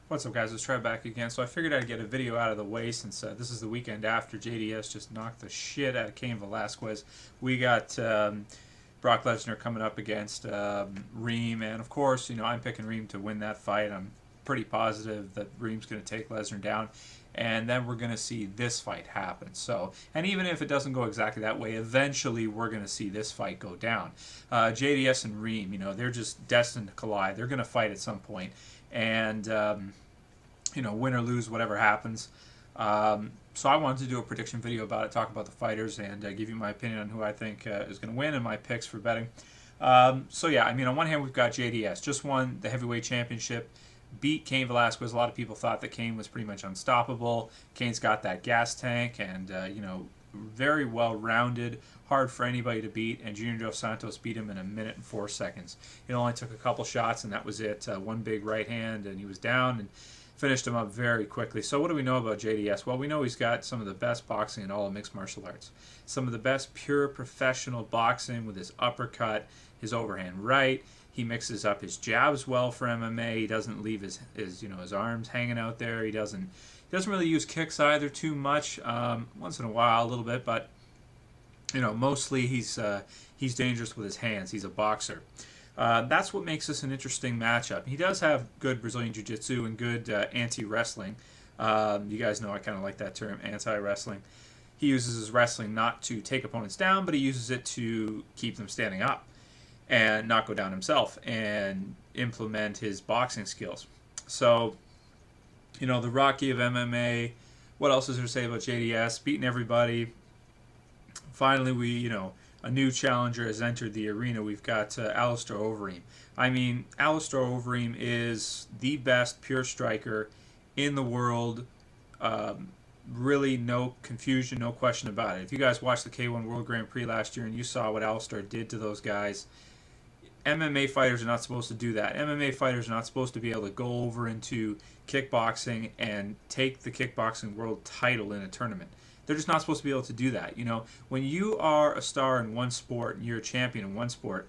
What's up, guys? Let's try back again. So I figured I'd get a video out of the way since this is the weekend after JDS just knocked the shit out of Cain Velasquez. We got Brock Lesnar coming up against Reem, and of course, I'm picking Reem to win that fight. I'm pretty positive that Reem's going to take Lesnar down, and then we're going to see this fight happen. So, and even if it doesn't go exactly that way, eventually we're going to see this fight go down. JDS and Reem, they're just destined to collide. They're going to fight at some point, and win or lose, whatever happens. So I wanted to do a prediction video about it, talk about the fighters, and give you my opinion on who I think is going to win and my picks for betting. So yeah, on one hand we've got JDS, just won the heavyweight championship, beat Cain Velasquez. A lot of people thought that Cain was pretty much unstoppable. Cain's got that gas tank, and very well rounded, hard for anybody to beat. And Junior Dos Santos beat him in 1 minute and 4 seconds. It only took a couple shots, and that was it. One big right hand, and he was down, and finished him up very quickly. So what do we know about JDS? Well, we know he's got some of the best boxing in all of mixed martial arts. Some of the best pure professional boxing with his uppercut, his overhand right. He mixes up his jabs well for MMA. He doesn't leave his arms hanging out there. He doesn't really use kicks either too much. Once in a while, a little bit, but mostly he's dangerous with his hands. He's a boxer. That's what makes this an interesting matchup. He does have good Brazilian Jiu-Jitsu and good anti-wrestling. You guys know I kind of like that term, anti-wrestling. He uses his wrestling not to take opponents down, but he uses it to keep them standing up and not go down himself and implement his boxing skills. So, the Rocky of MMA. What else is there to say about JDS? Beating everybody. Finally, a new challenger has entered the arena. We've got Alistair Overeem. Alistair Overeem is the best pure striker in the world. Really no confusion, no question about it. If you guys watched the K1 World Grand Prix last year and you saw what Alistair did to those guys, MMA fighters are not supposed to do that. MMA fighters are not supposed to be able to go over into kickboxing and take the kickboxing world title in a tournament. They're just not supposed to be able to do that. When you are a star in one sport and you're a champion in one sport,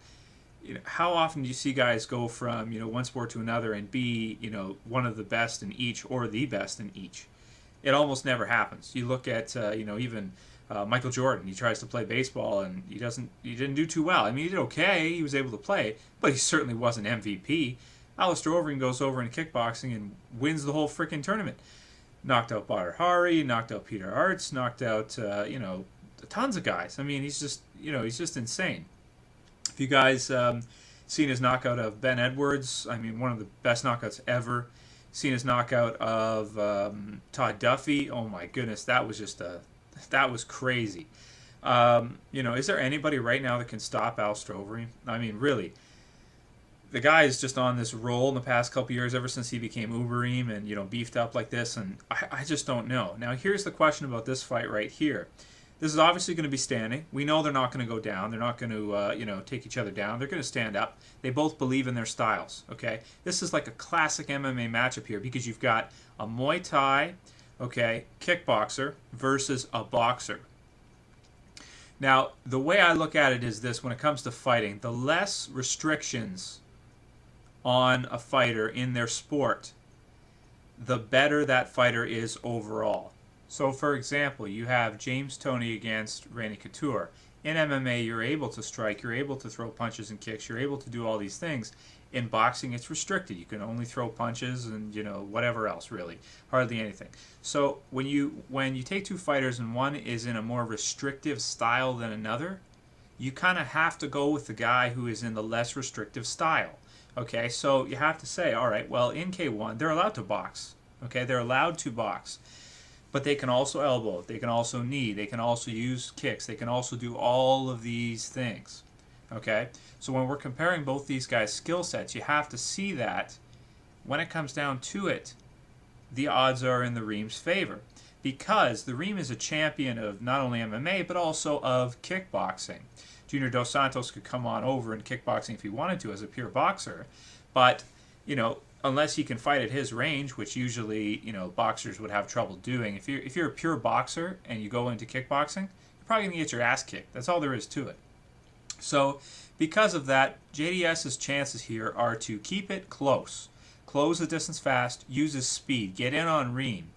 how often do you see guys go from one sport to another and be one of the best in each or the best in each? It almost never happens. You look at even Michael Jordan. He tries to play baseball and he didn't do too well. He did okay. He was able to play, but he certainly wasn't MVP. Alistair Overeem goes over in kickboxing and wins the whole freaking tournament. Knocked out Badr Hari, knocked out Peter Arts, knocked out tons of guys. He's just insane. If you guys seen his knockout of Ben Edwards, one of the best knockouts ever. Seen his knockout of Todd Duffy. Oh my goodness, that was crazy. Is there anybody right now that can stop Alistair Overeem? Really. The guy is just on this roll in the past couple years, ever since he became Overeem and beefed up like this, and I just don't know. Now here's the question about this fight right here. This is obviously going to be standing. We know they're not going to go down. They're not going to take each other down. They're going to stand up. They both believe in their styles. Okay, this is like a classic MMA matchup here because you've got a Muay Thai, kickboxer versus a boxer. Now the way I look at it is this: when it comes to fighting, the less restrictions on a fighter in their sport, the better that fighter is overall. So for example, you have James Toney against Randy Couture. In MMA, you're able to strike, you're able to throw punches and kicks, you're able to do all these things. In boxing, it's restricted. You can only throw punches and whatever else, really, hardly anything. So when you take two fighters and one is in a more restrictive style than another, you kind of have to go with the guy who is in the less restrictive style. Okay, so you have to say, all right, well, in K1, they're allowed to box. Okay, they're allowed to box. But they can also elbow, they can also knee, they can also use kicks, they can also do all of these things. Okay, so when we're comparing both these guys' skill sets, you have to see that when it comes down to it, the odds are in the Reem's favor. Because the Reem is a champion of not only MMA, but also of kickboxing. Junior Dos Santos could come on over in kickboxing if he wanted to as a pure boxer, but unless he can fight at his range, which usually boxers would have trouble doing. If you're a pure boxer and you go into kickboxing, you're probably gonna get your ass kicked. That's all there is to it. So because of that, JDS's chances here are to keep it close. close the distance fast, use his speed. Get in on Reem.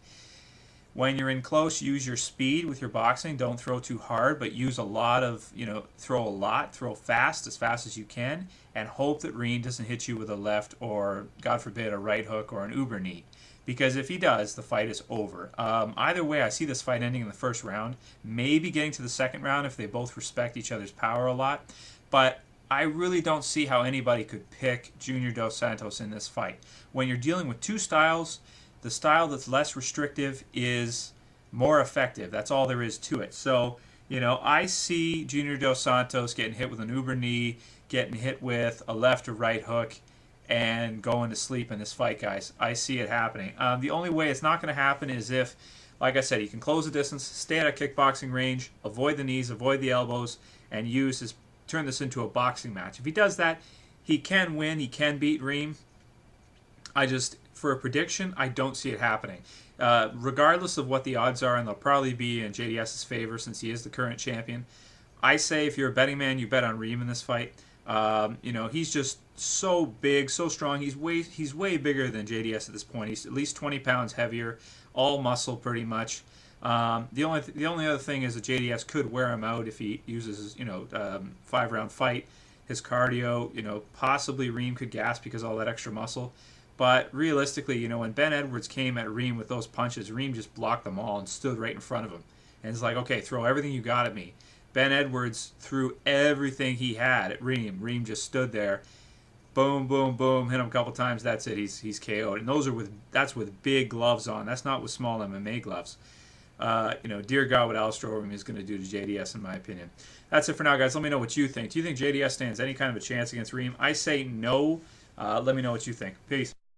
When you're in close, use your speed with your boxing. Don't throw too hard, but use a lot of, throw a lot, throw fast as you can, and hope that Reem doesn't hit you with a left or, God forbid, a right hook or an uber knee. Because if he does, the fight is over. Either way, I see this fight ending in the first round, maybe getting to the second round if they both respect each other's power a lot. But I really don't see how anybody could pick Junior Dos Santos in this fight. When you're dealing with two styles, the style that's less restrictive is more effective. That's all there is to it. So, I see Junior Dos Santos getting hit with an uber knee, getting hit with a left or right hook, and going to sleep in this fight, guys. I see it happening. The only way it's not going to happen is if, like I said, he can close the distance, stay at a kickboxing range, avoid the knees, avoid the elbows, and turn this into a boxing match. If he does that, he can win. He can beat Reem. For a prediction, I don't see it happening. Regardless of what the odds are, and they'll probably be in JDS's favor since he is the current champion, I say if you're a betting man, you bet on Reem in this fight. He's just so big, so strong. He's way bigger than JDS at this point. He's at least 20 pounds heavier, all muscle pretty much. The only other thing is that JDS could wear him out if he uses his 5-round fight. His cardio, possibly Reem could gas because of all that extra muscle. But realistically, when Ben Edwards came at Reem with those punches, Reem just blocked them all and stood right in front of him. And it's like, okay, throw everything you got at me. Ben Edwards threw everything he had at Reem. Reem just stood there. Boom, boom, boom. Hit him a couple times. That's it. He's KO'd. And that's with big gloves on. That's not with small MMA gloves. Dear God, what Alistair Overeem is going to do to JDS, in my opinion. That's it for now, guys. Let me know what you think. Do you think JDS stands any kind of a chance against Reem? I say no. Let me know what you think. Peace.